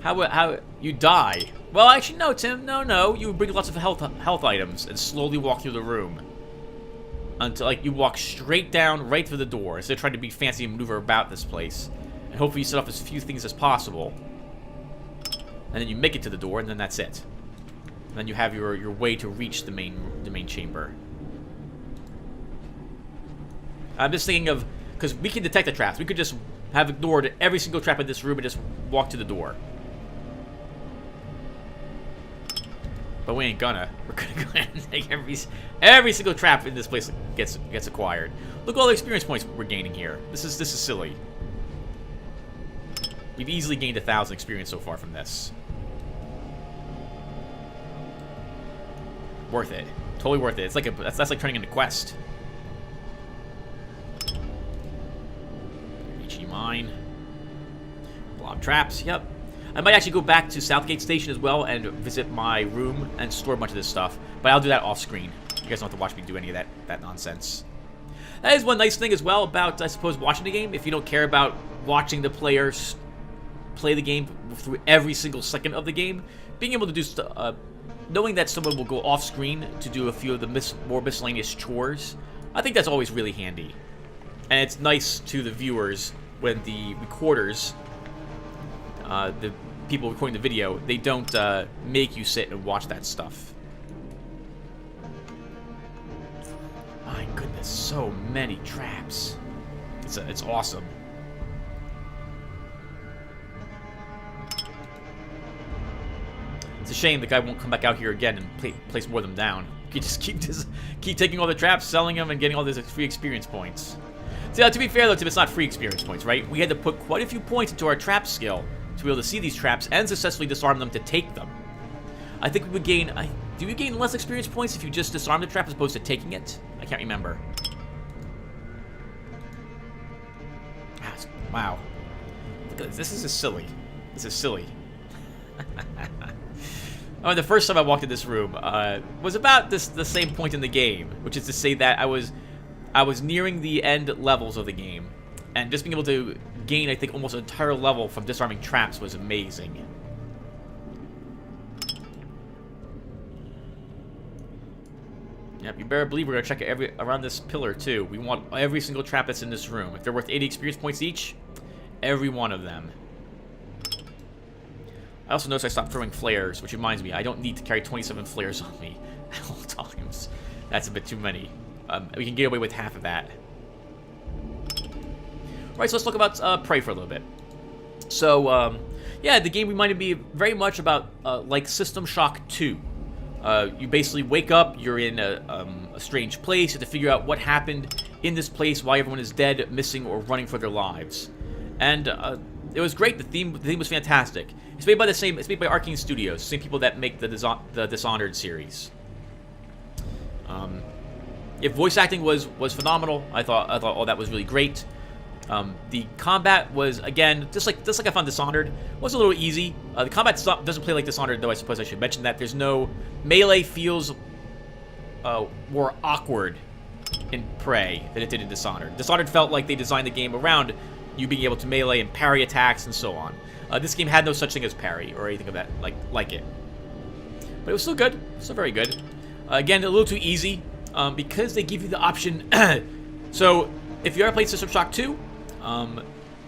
How you die? Well, actually, no, Tim. No. You bring lots of health items and slowly walk through the room until, like, you walk straight down right through the door instead of trying to be fancy and maneuver about this place. And hopefully you set off as few things as possible. And then you make it to the door, and then that's it. And then you have your way to reach the main chamber. I'm just thinking of, because we can detect the traps. We could just have ignored every single trap in this room and just walk to the door. But we ain't gonna. We're gonna go ahead and take every single trap in this place gets acquired. Look at all the experience points we're gaining here. This is silly. We've easily gained 1,000 experience so far from this. Worth it. Totally worth it. It's like that's like turning into quest. Mine. Blob traps, yep. I might actually go back to Southgate Station as well and visit my room and store a bunch of this stuff. But I'll do that off screen. You guys don't have to watch me do any of that nonsense. That is one nice thing as well about, I suppose, watching the game. If you don't care about watching the players play the game through every single second of the game, being able to do knowing that someone will go off screen to do a few of the more miscellaneous chores, I think that's always really handy. And it's nice to the viewers when the recorders, the people recording the video, they don't make you sit and watch that stuff. My goodness, so many traps. It's awesome. It's a shame the guy won't come back out here again and place more of them down. You just keep taking all the traps, selling them, and getting all these free experience points. So, to be fair though, Tim, it's not free experience points, right? We had to put quite a few points into our trap skill to be able to see these traps and successfully disarm them to take them. I think we would gain... do we gain less experience points if you just disarm the trap as opposed to taking it? I can't remember. Wow. Look at this. This is just silly. This is silly. Oh, the first time I walked in this room was about the same point in the game, which is to say that I was nearing the end levels of the game, and just being able to gain, I think, almost an entire level from disarming traps was amazing. Yep, you better believe we're gonna check around this pillar too. We want every single trap that's in this room. If they're worth 80 experience points each, every one of them. I also noticed I stopped throwing flares, which reminds me, I don't need to carry 27 flares on me at all times. That's a bit too many. We can get away with half of that. Alright, so let's talk about Prey for a little bit. So, yeah, the game reminded me very much about, like, System Shock 2. You basically wake up, you're in a strange place, you have to figure out what happened in this place, why everyone is dead, missing, or running for their lives. And, it was great. The theme was fantastic. It's made by it's made by Arcane Studios, the same people that make the Dishonored series. If voice acting was phenomenal, I thought all that was really great. The combat was, again, just like I found Dishonored, was a little easy. The combat doesn't play like Dishonored, though. I suppose I should mention that there's no melee feels more awkward in Prey than it did in Dishonored. Dishonored felt like they designed the game around you being able to melee and parry attacks and so on. This game had no such thing as parry or anything of that like it. But it was still good, still very good. Again, a little too easy because they give you the option. So if you ever played System Shock 2,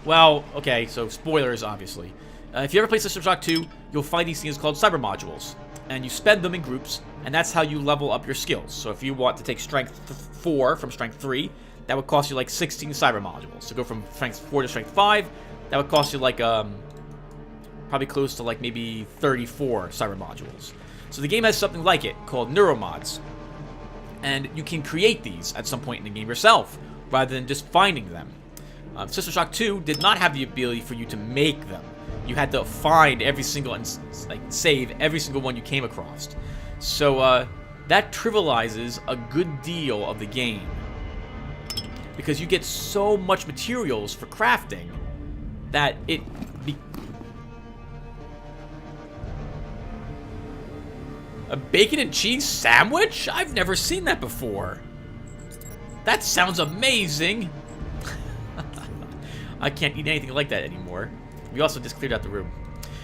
well, okay, so spoilers obviously. If you ever play System Shock 2, you'll find these things called cyber modules, and you spend them in groups, and that's how you level up your skills. So if you want to take Strength 4 from Strength 3, that would cost you like 16 cyber modules. So go from Strength 4 to Strength 5, that would cost you like, probably close to like maybe 34 cyber modules. So the game has something like it, called neuromods. And you can create these at some point in the game yourself, rather than just finding them. System Shock 2 did not have the ability for you to make them. You had to find every single, and like save every single one you came across. So that trivializes a good deal of the game, because you get so much materials for crafting that a bacon and cheese sandwich? I've never seen that before. That sounds amazing. I can't eat anything like that anymore. We also just cleared out the room.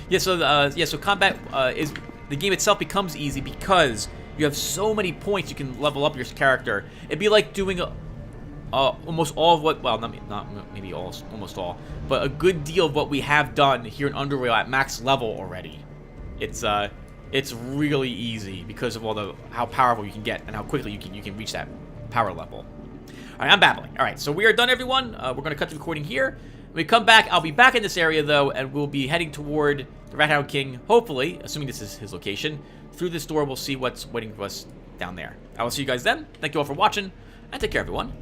Yeah, so combat is, the game itself becomes easy because you have so many points you can level up your character. It'd be like doing almost all of what, well, not maybe all, almost all, but a good deal of what we have done here in Underrail at max level already. It's really easy because of all how powerful you can get and how quickly you can reach that power level. All right, I'm babbling. All right, so we are done, everyone. We're going to cut the recording here. When we come back, I'll be back in this area, though, and we'll be heading toward the Rat Hound King, hopefully, assuming this is his location. Through this door, we'll see what's waiting for us down there. I will see you guys then. Thank you all for watching, and take care, everyone.